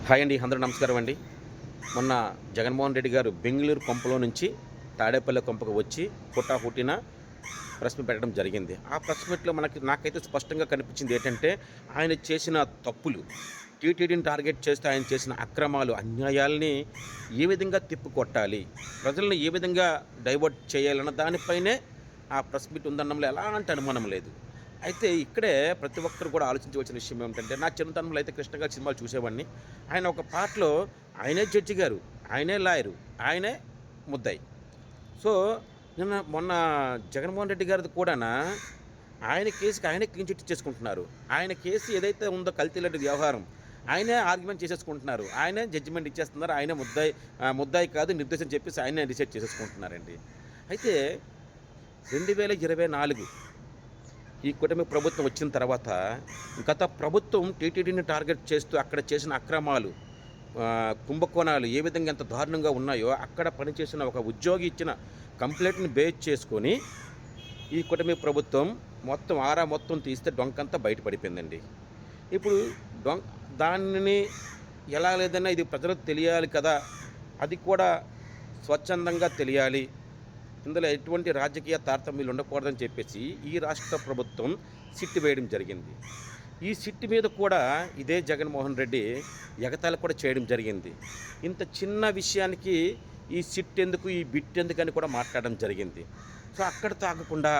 Hi అండి, అందరూ నమస్కారం అండి. మొన్న జగన్మోహన్ రెడ్డి గారు బెంగుళూరు కొంపలో నుంచి తాడేపల్లి కొంపకు వచ్చి హుటాహుటిన ప్రెస్ మీట్ పెట్టడం జరిగింది. ఆ ప్రెస్ మీట్‌లో నాకైతే స్పష్టంగా కనిపించింది ఏంటంటే, ఆయన చేసిన తప్పులు, టీటీడీని టార్గెట్ చేస్తూ ఆయన చేసిన అక్రమాలు, అన్యాయాల్ని ఏ విధంగా తిప్పికొట్టాలి, ప్రజల్ని ఏ విధంగా డైవర్ట్ చేయాలన్న దానిపైనే ఆ ప్రెస్ మీట్ ఉందనడంలో ఎలాంటి అనుమానం లేదు. అయితే ఇక్కడే ప్రతి ఒక్కరు కూడా ఆలోచించవలసిన విషయం ఏమిటంటే, నా చిన్నతనంలో అయితే కృష్ణ గారి సినిమాలు చూసేవాడిని. ఆయన ఒక పాటలో ఆయనే జడ్జి గారు, ఆయనే లాయరు, ఆయనే ముద్దాయి. సో, మొన్న జగన్మోహన్ రెడ్డి గారిది కూడానా ఆయన కేసుకి ఆయనే క్లీన్ చిట్ ఇచ్చేసుకుంటున్నారు. ఆయన కేసు ఏదైతే ఉందో కల్తీ లాంటి వ్యవహారం, ఆయనే ఆర్గ్యుమెంట్ చేసేసుకుంటున్నారు. ఆయనే జడ్జిమెంట్ ఇచ్చేస్తున్నారు. ఆయనే ముద్దాయి కాదు నిర్దోషి అని చెప్పేసి ఆయనే డిసైడ్ చేసేసుకుంటున్నారండి. అయితే 2024 ఈ కూటమి ప్రభుత్వం వచ్చిన తర్వాత గత ప్రభుత్వం టీటీడీని టార్గెట్ చేస్తూ అక్కడ చేసిన అక్రమాలు, కుంభకోణాలు ఏ విధంగా ఎంత దారుణంగా ఉన్నాయో అక్కడ పనిచేసిన ఒక ఉద్యోగి ఇచ్చిన కంప్లైంట్ని బేస్ చేసుకొని ఈ కూటమి ప్రభుత్వం మొత్తం తీస్తే డొంకంతా బయటపడిపోయిందండి. ఇప్పుడు దానిని ఎలా లేదన్నా ఇది ప్రజలకు తెలియాలి కదా, అది కూడా స్వచ్ఛందంగా తెలియాలి, ఇందులో ఎటువంటి రాజకీయ తారతమ్యాలు ఉండకూడదని చెప్పేసి ఈ రాష్ట్ర ప్రభుత్వం సిట్ వేయడం జరిగింది. ఈ సిట్ మీద కూడా ఇదే జగన్మోహన్ రెడ్డి ఎగతాళి కూడా చేయడం జరిగింది. ఇంత చిన్న విషయానికి ఈ సిట్ ఎందుకు, ఈ బిట్ ఎందుకు అని కూడా మాట్లాడడం జరిగింది. సో అక్కడ తాగకుండా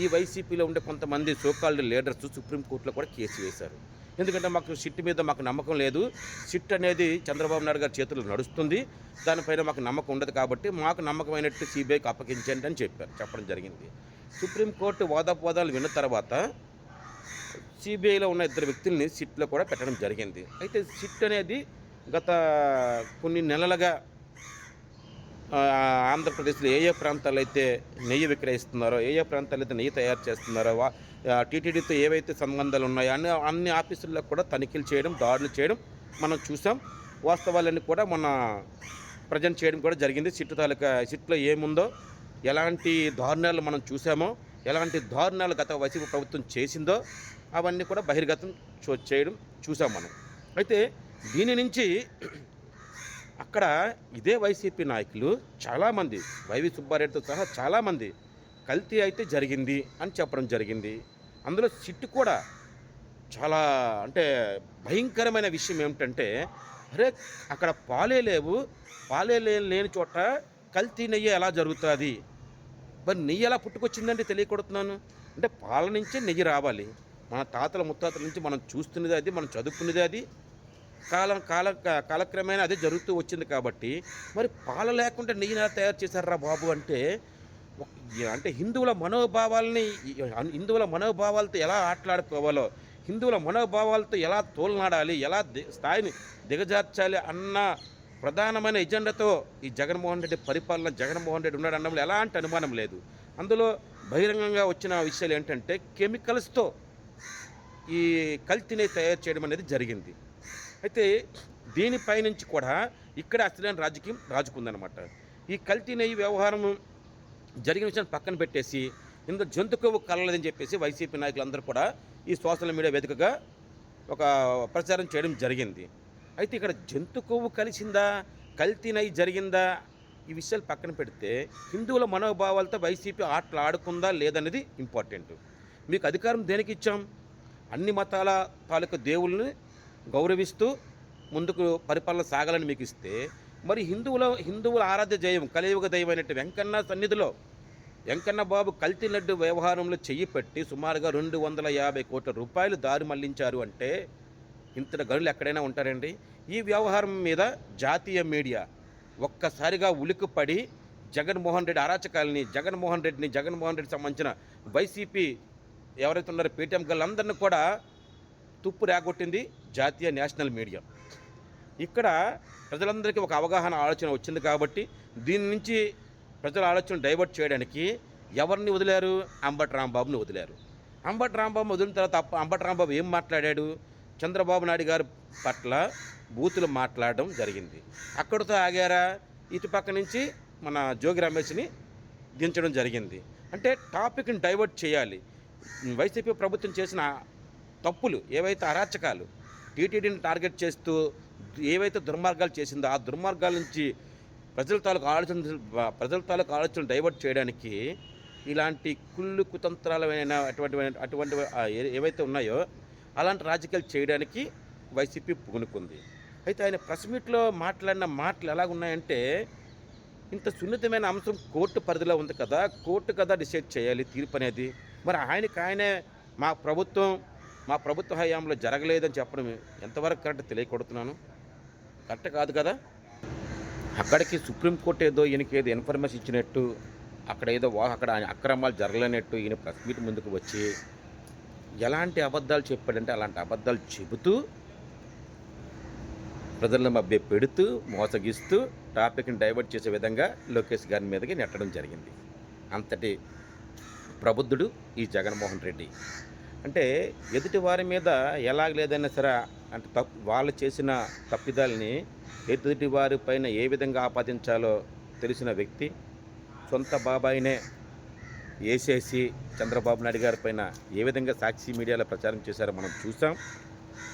ఈ వైసీపీలో ఉండే కొంతమంది సోకాల్డ్ లీడర్స్ సుప్రీంకోర్టులో కూడా కేసు వేశారు. ఎందుకంటే మాకు సిట్ మీద మాకు నమ్మకం లేదు, సిట్ అనేది చంద్రబాబు నాయుడు గారి చేతుల్లో నడుస్తుంది, దానిపైన మాకు నమ్మకం ఉండదు కాబట్టి మాకు నమ్మకమైనట్టు సిబిఐకి అప్పగించండి అని చెప్పడం జరిగింది. సుప్రీంకోర్టు వాదాలు విన్న తర్వాత సిబిఐలో ఉన్న 2 వ్యక్తుల్ని సిట్లో కూడా పెట్టడం జరిగింది. అయితే సిట్ అనేది గత కొన్ని నెలలుగా ఆంధ్రప్రదేశ్లో ఏ ప్రాంతాల్లో అయితే నెయ్యి విక్రయిస్తున్నారో, ఏ ప్రాంతాల్లో అయితే నెయ్యి తయారు చేస్తున్నారో, టీటీడీతో ఏవైతే సంబంధాలు ఉన్నాయో అన్ని ఆఫీసుల్లో కూడా తనిఖీలు చేయడం, దాడులు చేయడం మనం చూసాం. వాస్తవాలన్నీ కూడా మొన్న ప్రజెంట్ చేయడం కూడా జరిగింది. సిట్లో ఏముందో, ఎలాంటి దారుణాలు మనం చూసామో, ఎలాంటి దారుణాలు గత వైసీపీ ప్రభుత్వం చేసిందో అవన్నీ కూడా బహిర్గతం చేయడం చూసాం మనం. అయితే దీని నుంచి అక్కడ ఇదే వైసీపీ నాయకులు చాలామంది, వైవి సుబ్బారెడ్డితో సహా చాలామంది కల్తీ అయితే జరిగింది అని చెప్పడం జరిగింది. అందులో సిట్ కూడా చాలా భయంకరమైన విషయం ఏమిటంటే, అరే అక్కడ పాలే లేని చోట కల్తీ నెయ్యి ఎలా జరుగుతుంది, మరి నెయ్యి ఎలా పుట్టుకొచ్చిందంటే తెలియకూడుతున్నాను. అంటే పాల నుంచే నెయ్యి రావాలి. మన తాతల ముత్తాతల నుంచి మనం చూస్తున్నది అది, మనం చదువుకున్నది అది, కాలక్రమేణా అదే జరుగుతూ వచ్చింది. కాబట్టి మరి పాల లేకుండా నెయ్యిని ఎలా తయారు చేశారా బాబు అంటే హిందువుల మనోభావాలతో ఎలా ఆటలాడుకోవాలో, హిందువుల మనోభావాలతో ఎలా తోలనాడాలి, ఎలా స్థాయిని దిగజార్చాలి అన్న ప్రధానమైన ఎజెండాతో ఈ జగన్మోహన్ రెడ్డి ఉన్నాడు అన్నప్పుడు ఎలాంటి అనుమానం లేదు. అందులో బహిరంగంగా వచ్చిన విషయాలు ఏంటంటే, కెమికల్స్తో ఈ కల్తీని తయారు చేయడం అనేది జరిగింది. అయితే దీనిపై నుంచి కూడా ఇక్కడ అసలైన రాజకీయం రాజుకుందనమాట. ఈ కల్తీ నెయ్యి వ్యవహారం జరిగిన విషయాన్ని పక్కన పెట్టేసి ఇందులో జంతు కొవ్వు కలలేదని చెప్పేసి వైసీపీ నాయకులందరూ కూడా ఈ సోషల్ మీడియా వేదికగా ఒక ప్రచారం చేయడం జరిగింది. అయితే ఇక్కడ జంతు కొవ్వు కలిసిందా, కల్తీ నెయ్యి జరిగిందా, ఈ విషయాలు పక్కన పెడితే హిందువుల మనోభావాలతో వైసీపీ ఆటలు ఆడుకుందా లేదనేది ఇంపార్టెంట్. మీకు అధికారం దేనికి ఇచ్చాం? అన్ని మతాల తాలూకు దేవుళ్ళని గౌరవిస్తూ ముందుకు పరిపాలన సాగాలని మీకు ఇస్తే, మరి హిందువుల ఆరాధ్య దైవం, కలియుగ దైవం అయినట్టు వెంకన్న సన్నిధిలో వెంకన్న బాబు కల్తీ లడ్డు వ్యవహారంలో చెయ్యి పెట్టి సుమారుగా 250 కోట్ల రూపాయలు దారి మళ్లించారు అంటే ఇంతటి గనులు ఎక్కడైనా ఉంటారండి? ఈ వ్యవహారం మీద జాతీయ మీడియా ఒక్కసారిగా ఉలిక్కిపడి జగన్మోహన్ రెడ్డి అరాచకాలని, జగన్మోహన్ రెడ్డికి సంబంధించిన వైసీపీ ఎవరైతే ఉన్నారో పేటీఎం గళ్ళందరినీ కూడా తుప్పు రేగొట్టింది జాతీయ నేషనల్ మీడియా. ఇక్కడ ప్రజలందరికీ ఒక ఆలోచన వచ్చింది కాబట్టి దీని నుంచి ప్రజల ఆలోచన డైవర్ట్ చేయడానికి ఎవరిని వదిలారు? అంబటి రాంబాబుని వదిలారు. అంబటి రాంబాబు వదిలిన తర్వాత అంబటి రాంబాబు ఏం మాట్లాడాడు? చంద్రబాబు నాయుడు గారి పట్ల బూతులు మాట్లాడడం జరిగింది. అక్కడితో ఆగారా? ఇటుపక్క నుంచి మన జోగి రమేష్ని దించడం జరిగింది. అంటే టాపిక్ని డైవర్ట్ చేయాలి. వైసీపీ ప్రభుత్వం చేసిన తప్పులు ఏవైతే అరాచకాలు, టీటీడీని టార్గెట్ చేస్తూ ఏవైతే దుర్మార్గాలు చేసిందో ఆ దుర్మార్గాల నుంచి ప్రజల తాలూకు ఆలోచనలు డైవర్ట్ చేయడానికి ఇలాంటి కుళ్ళు కుతంత్రాలమైన అటువంటి ఏవైతే ఉన్నాయో అలాంటి రాజకీయాలు చేయడానికి వైసీపీ పూనుకుంది. అయితే ఆయన ప్రెస్ మీట్‌లో మాట్లాడిన మాటలు ఎలాగున్నాయంటే, ఇంత సున్నితమైన అంశం కోర్టు పరిధిలో ఉంది కదా! కోర్టు కదా డిసైడ్ చేయాలి తీర్పనేది. మరి ఆయనే మా ప్రభుత్వ హయాంలో జరగలేదని చెప్పడం ఎంతవరకు కరెక్ట్ తెలియకొడుతున్నాను. కరెక్ట్ కాదు కదా! అక్కడికి సుప్రీంకోర్టు ఏదో ఈయనకేదో ఇన్ఫర్మేషన్ ఇచ్చినట్టు, అక్కడ ఆయన అక్రమాలు జరగలేనట్టు ఈయన ప్రెస్ మీట్ ముందుకు వచ్చి ఎలాంటి అబద్ధాలు చెప్పాడంటే అలాంటి అబద్ధాలు చెబుతూ, ప్రజలను మభ్యపెడుతూ, మోసగిస్తూ, టాపిక్‌ని డైవర్ట్ చేసే విధంగా లోకేష్ గారి మీదకి నెట్టడం జరిగింది. అంతటి ప్రబుద్ధుడు ఈ జగన్మోహన్ రెడ్డి. అంటే ఎదుటి వారి మీద ఎలాగ లేదన్నా సరే, అంటే వాళ్ళు చేసిన తప్పిదాలని ఎదుటి వారి పైన ఏ విధంగా ఆపాదించాలో తెలిసిన వ్యక్తి. సొంత బాబాయినే ఏసేసి చంద్రబాబు నాయుడు గారి పైన ఏ విధంగా సాక్షి మీడియాలో ప్రచారం చేశారో మనం చూసాం.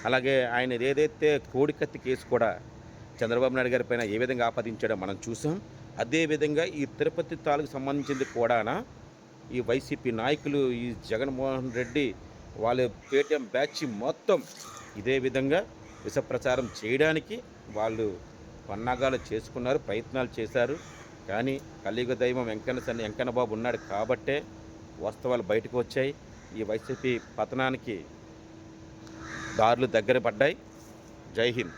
అలాగే ఆయన ఏదైతే కోడికత్తి కేసు కూడా చంద్రబాబు నాయుడు గారి పైన ఏ విధంగా ఆపాదించాడో మనం చూసాం. అదేవిధంగా ఈ తిరుపతి తాలూకు సంబంధించింది కూడానా ఈ వైసీపీ నాయకులు, ఈ జగన్మోహన్ రెడ్డి వాళ్ళ పేటీఎం బ్యాచ్ మొత్తం ఇదే విధంగా విష ప్రచారం చేయడానికి వాళ్ళు పన్నాగాలు చేసుకున్నారు, ప్రయత్నాలు చేశారు. కానీ కలియుగ దైవం వెంకన్న బాబు ఉన్నాడు కాబట్టే వాస్తవాలు బయటకు వచ్చాయి. ఈ వైసీపీ పతనానికి దారులు దగ్గర పడ్డాయి. జై హింద్.